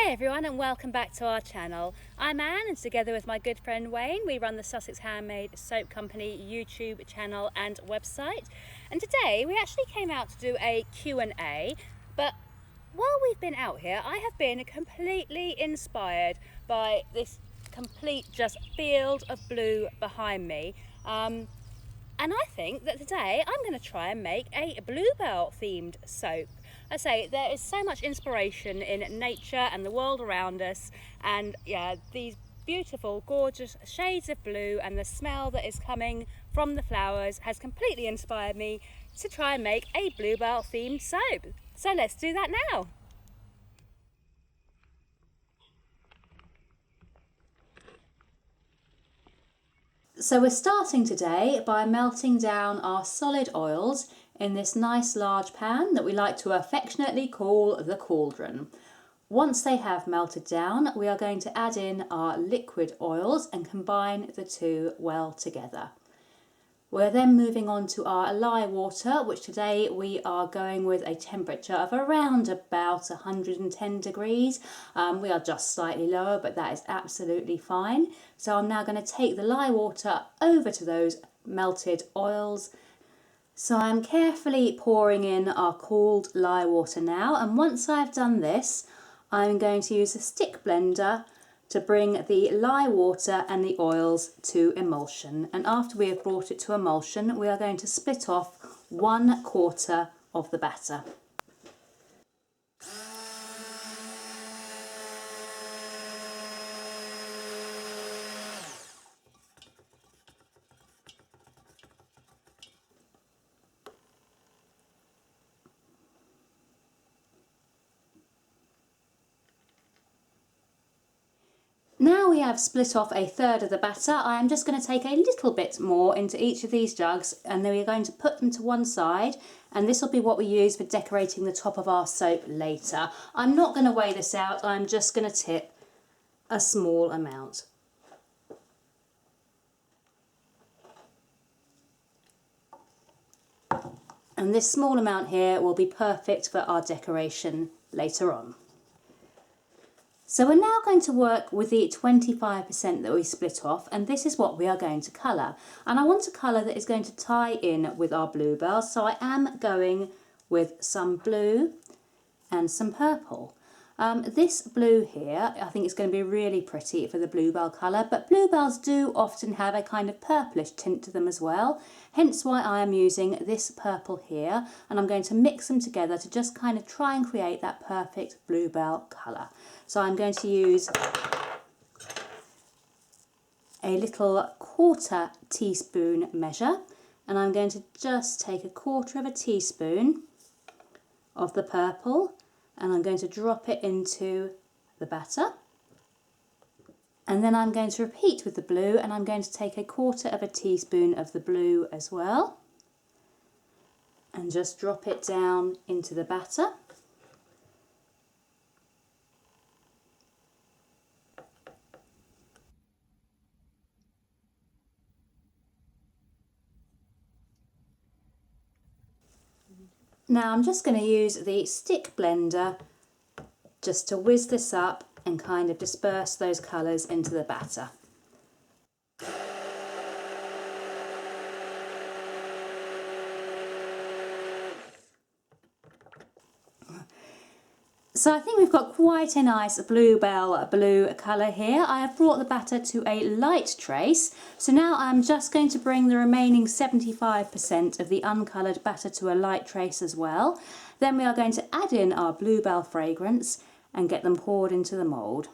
Hi everyone and welcome back to our channel. I'm Anne and together with my good friend Wayne we run the Sussex Handmade Soap Company YouTube channel and website, and today we actually came out to do a Q&A, but while we've been out here I have been completely inspired by this complete just field of blue behind me, and I think that today I'm going to try and make a Bluebell themed soap. I say there is so much inspiration in nature and the world around us, and yeah, these beautiful gorgeous shades of blue and the smell that is coming from the flowers has completely inspired me to try and make a Bluebell themed soap. So let's do that now. So we're starting today by melting down our solid oils in this nice large pan that we like to affectionately call the cauldron. Once they have melted down, we are going to add in our liquid oils and combine the two well together. We're then moving on to our lye water, which today we are going with a temperature of around about 110 degrees. We are just slightly lower, but that is absolutely fine. So I'm now going to take the lye water over to those melted oils. So I'm carefully pouring in our cooled lye water now, and once I've done this, I'm going to use a stick blender to bring the lye water and the oils to emulsion. And after we have brought it to emulsion, we are going to split off 1/4 of the batter. Now we have split off 1/3 of the batter, I am just going to take a little bit more into each of these jugs, and then we're going to put them to one side, and this will be what we use for decorating the top of our soap later. I'm not going to weigh this out, I'm just going to tip a small amount. And this small amount here will be perfect for our decoration later on. So we're now going to work with the 25% that we split off, and this is what we are going to colour. And I want a colour that is going to tie in with our bluebell, so I am going with some blue and some purple. This blue here, I think it's going to be really pretty for the bluebell colour, but bluebells do often have a kind of purplish tint to them as well, hence why I am using this purple here, and I'm going to mix them together to just kind of try and create that perfect bluebell colour. So I'm going to use a little 1/4 teaspoon measure, and I'm going to just take 1/4 teaspoon of the purple, and I'm going to drop it into the batter. And then I'm going to repeat with the blue, and I'm going to take 1/4 teaspoon of the blue as well, and just drop it down into the batter. Now I'm just going to use the stick blender just to whiz this up and kind of disperse those colours into the batter. So I think we've got quite a nice bluebell blue colour here. I have brought the batter to a light trace, so now I'm just going to bring the remaining 75% of the uncoloured batter to a light trace as well. Then we are going to add in our bluebell fragrance and get them poured into the mould.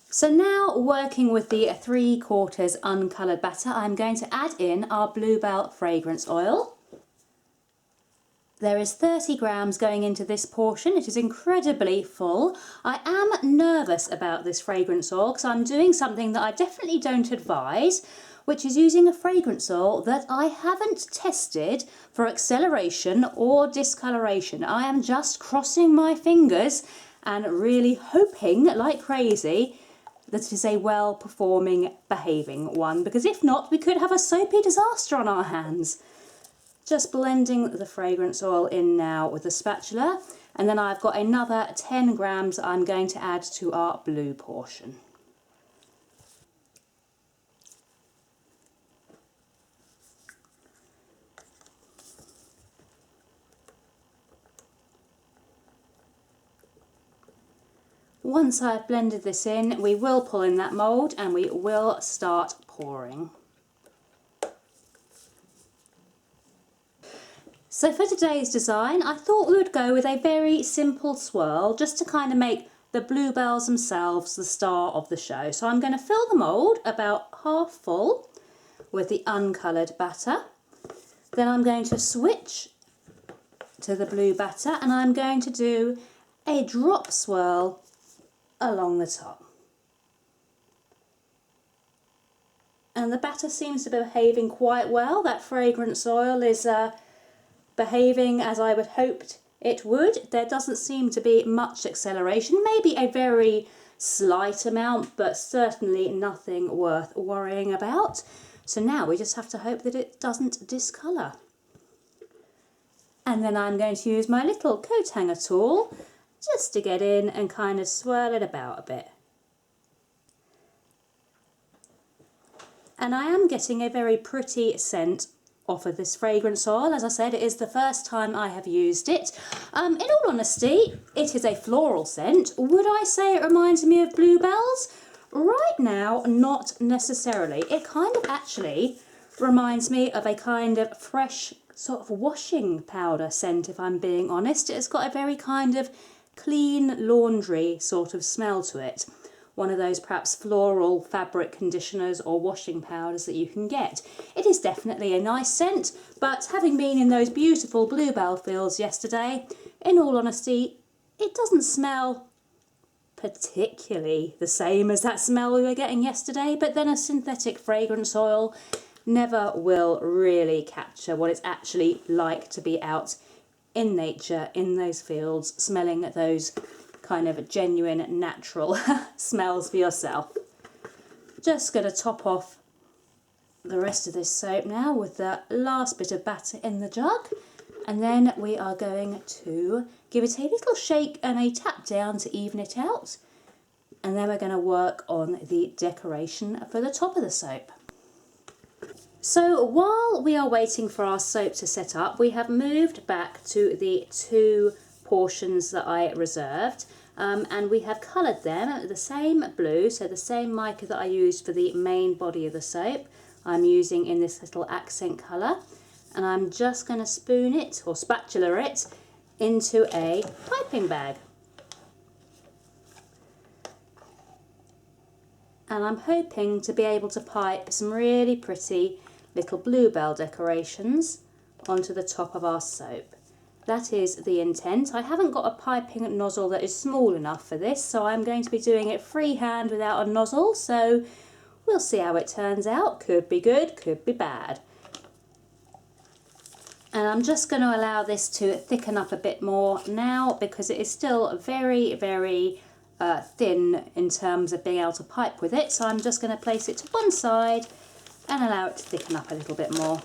So now, working with the 3/4 uncoloured batter, I'm going to add in our bluebell fragrance oil. There is 30 grams going into this portion. It is incredibly full. I am nervous about this fragrance oil because I'm doing something that I definitely don't advise, which is using a fragrance oil that I haven't tested for acceleration or discoloration. I am just crossing my fingers and really hoping like crazy that it is a well-performing, behaving one, because if not, we could have a soapy disaster on our hands. Just blending the fragrance oil in now with a spatula, And then I've got another 10 grams I'm going to add to our blue portion. Once I've blended this in, we will pull in that mould and we will start pouring. So for today's design, I thought we would go with a very simple swirl just to kind of make the bluebells themselves the star of the show. So I'm going to fill the mould about half full with the uncoloured batter. Then I'm going to switch to the blue batter and I'm going to do a drop swirl along the top. And the batter seems to be behaving quite well. That fragrance oil is behaving as I would hoped it would. There doesn't seem to be much acceleration, maybe a very slight amount, but certainly nothing worth worrying about. So now we just have to hope that it doesn't discolour. And then I'm going to use my little coat hanger tool just to get in and kind of swirl it about a bit. And I am getting a very pretty scent off of this fragrance oil. As I said, it is the first time I have used it. In all honesty, it is a floral scent. Would I say it reminds me of bluebells? Right now, not necessarily. It kind of actually reminds me of a kind of fresh sort of washing powder scent, if I'm being honest. It's got a very kind of clean laundry sort of smell to it. One of those perhaps floral fabric conditioners or washing powders that you can get. It is definitely a nice scent, but having been in those beautiful bluebell fields yesterday, in all honesty, it doesn't smell particularly the same as that smell we were getting yesterday, but then a synthetic fragrance oil never will really capture what it's actually like to be out in nature, in those fields, smelling those kind of genuine natural smells for yourself. Just going to top off the rest of this soap now with the last bit of batter in the jug, and then we are going to give it a little shake and a tap down to even it out, and then we're going to work on the decoration for the top of the soap. So while we are waiting for our soap to set up, we have moved back to the two portions that I reserved, and we have coloured them the same blue, so the same mica that I used for the main body of the soap I'm using in this little accent colour, and I'm just going to spoon it or spatula it into a piping bag. And I'm hoping to be able to pipe some really pretty little bluebell decorations onto the top of our soap. That is the intent. I haven't got a piping nozzle that is small enough for this, so I'm going to be doing it freehand without a nozzle, so we'll see how it turns out. Could be good, could be bad. And I'm just going to allow this to thicken up a bit more now because it is still very, very thin in terms of being able to pipe with it. So I'm just going to place it to one side and allow it to thicken up a little bit more.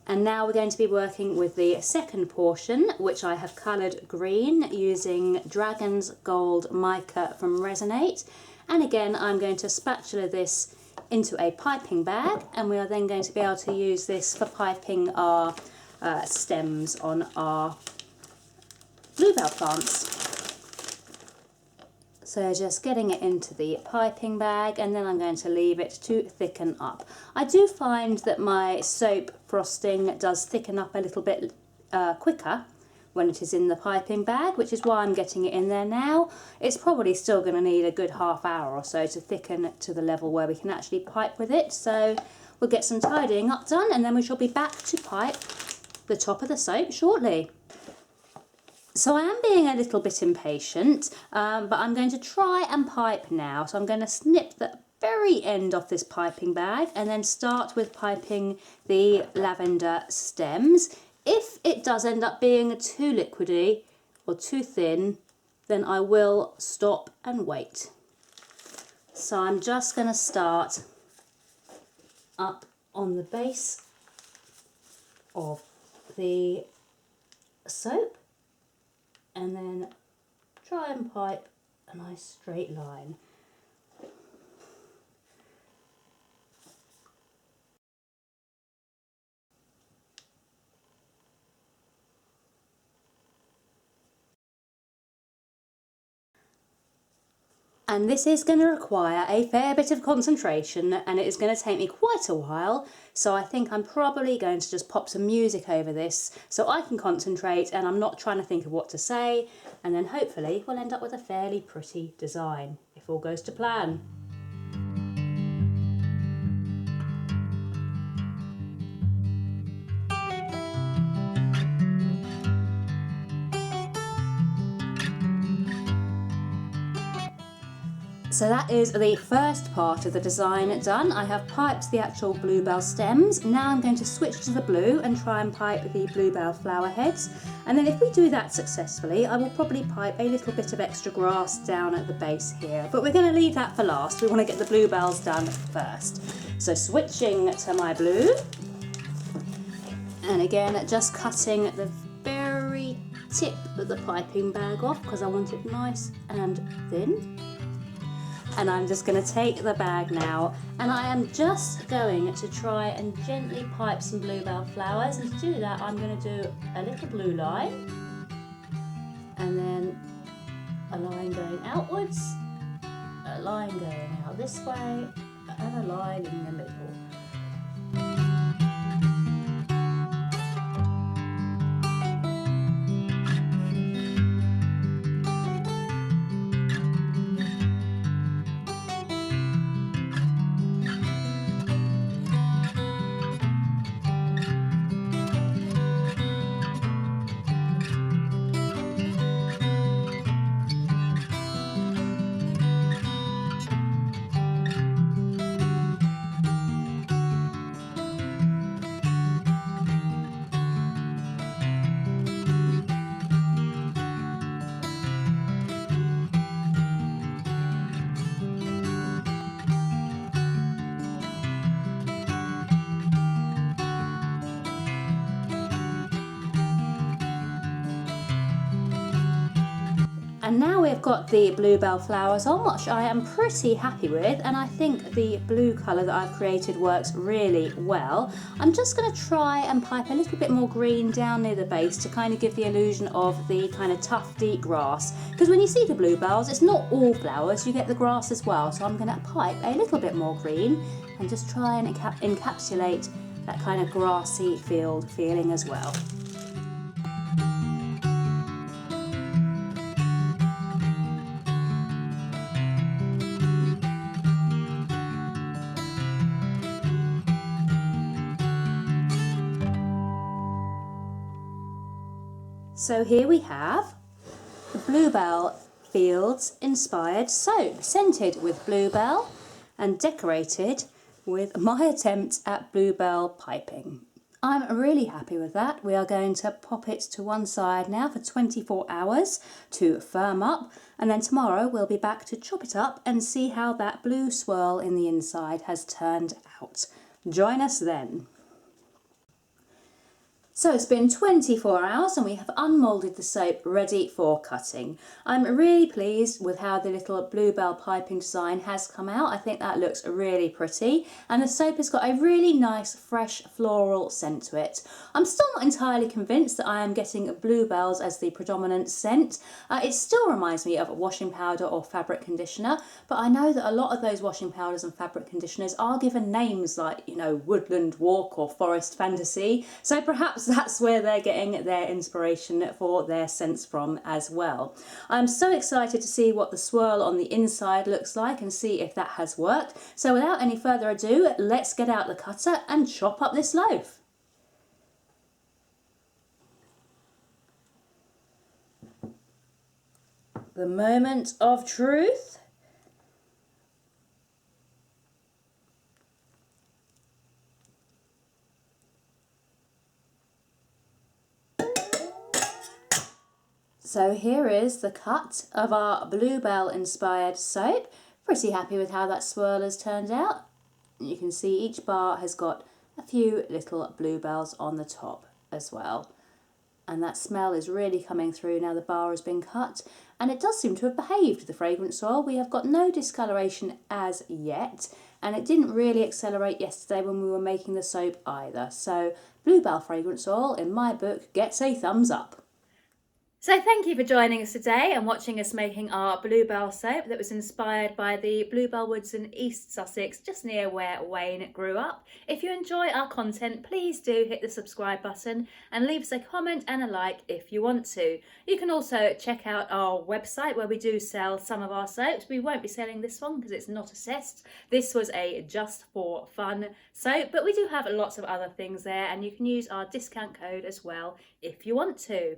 And now we're going to be working with the second portion, which I have coloured green using Dragon's Gold Mica from Resonate. And again, I'm going to spatula this into a piping bag, and we are then going to be able to use this for piping our stems on our bluebell plants. So just getting it into the piping bag, and then I'm going to leave it to thicken up. I do find that my soap frosting does thicken up a little bit quicker when it is in the piping bag, which is why I'm getting it in there now. It's probably still going to need a good half hour or so to thicken to the level where we can actually pipe with it. So we'll get some tidying up done, and then we shall be back to pipe the top of the soap shortly. So I am being a little bit impatient, but I'm going to try and pipe now. So I'm going to snip the very end off this piping bag and then start with piping the lavender stems. If it does end up being too liquidy or too thin, then I will stop and wait. So I'm just going to start up on the base of the soap. and then try and pipe a nice straight line. And this is going to require a fair bit of concentration, and it is going to take me quite a while, so I think I'm probably going to just pop some music over this so I can concentrate and I'm not trying to think of what to say, and then hopefully we'll end up with a fairly pretty design if all goes to plan. So that is the first part of the design done. I have piped the actual bluebell stems. Now I'm going to switch to the blue and try and pipe the bluebell flower heads. And then if we do that successfully, I will probably pipe a little bit of extra grass down at the base here. But we're going to leave that for last. We want to get the bluebells done first. So switching to my blue. And again, just cutting the very tip of the piping bag off because I want it nice and thin. And I'm just going to take the bag now, and I am just going to try and gently pipe some bluebell flowers, and to do that I'm going to do a little blue line, and then a line going outwards, a line going out this way, and a line in the middle. And now we've got the bluebell flowers on, which I am pretty happy with, and I think the blue colour that I've created works really well. I'm just going to try and pipe a little bit more green down near the base to kind of give the illusion of the kind of tufty grass, because when you see the bluebells, it's not all flowers, you get the grass as well. So I'm going to pipe a little bit more green and just try and encapsulate that kind of grassy field feeling as well. So here we have the Bluebell Fields inspired soap, scented with bluebell and decorated with my attempt at bluebell piping. I'm really happy with that. We are going to pop it to one side now for 24 hours to firm up, and then tomorrow we'll be back to chop it up and see how that blue swirl in the inside has turned out. Join us then. So it's been 24 hours and we have unmoulded the soap ready for cutting. I'm really pleased with how the little bluebell piping design has come out. I think that looks really pretty, and the soap has got a really nice fresh floral scent to it. I'm still not entirely convinced that I am getting bluebells as the predominant scent. It still reminds me of washing powder or fabric conditioner, but I know that a lot of those washing powders and fabric conditioners are given names like, you know, Woodland Walk or Forest Fantasy, so perhaps that's where they're getting their inspiration for their scents from as well. I'm so excited to see what the swirl on the inside looks like and see if that has worked. So without any further ado, let's get out the cutter and chop up this loaf. The moment of truth. So here is the cut of our bluebell inspired soap. Pretty happy with how that swirl has turned out. You can see each bar has got a few little bluebells on the top as well. and that smell is really coming through now the bar has been cut, and it does seem to have behaved, the fragrance oil. We have got no discoloration as yet, and it didn't really accelerate yesterday when we were making the soap either. So Bluebell fragrance oil, in my book, gets a thumbs up. So thank you for joining us today and watching us making our Bluebell soap that was inspired by the Bluebell woods in East Sussex, just near where Wayne grew up. If you enjoy our content, please do hit the subscribe button and leave us a comment and a like if you want to. You can also check out our website where we do sell some of our soaps. We won't be selling this one because it's not assessed. This was a just for fun soap, but we do have lots of other things there, and you can use our discount code as well if you want to.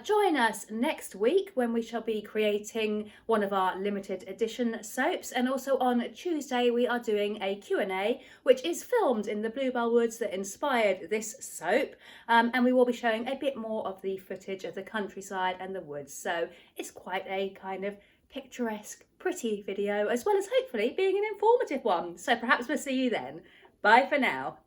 Join us next week when we shall be creating one of our limited edition soaps, and also on Tuesday we are doing a Q&A which is filmed in the Bluebell woods that inspired this soap, and we will be showing a bit more of the footage of the countryside and the woods, so it's quite a kind of picturesque, pretty video, as well as hopefully being an informative one. So perhaps we'll see you then. Bye for now.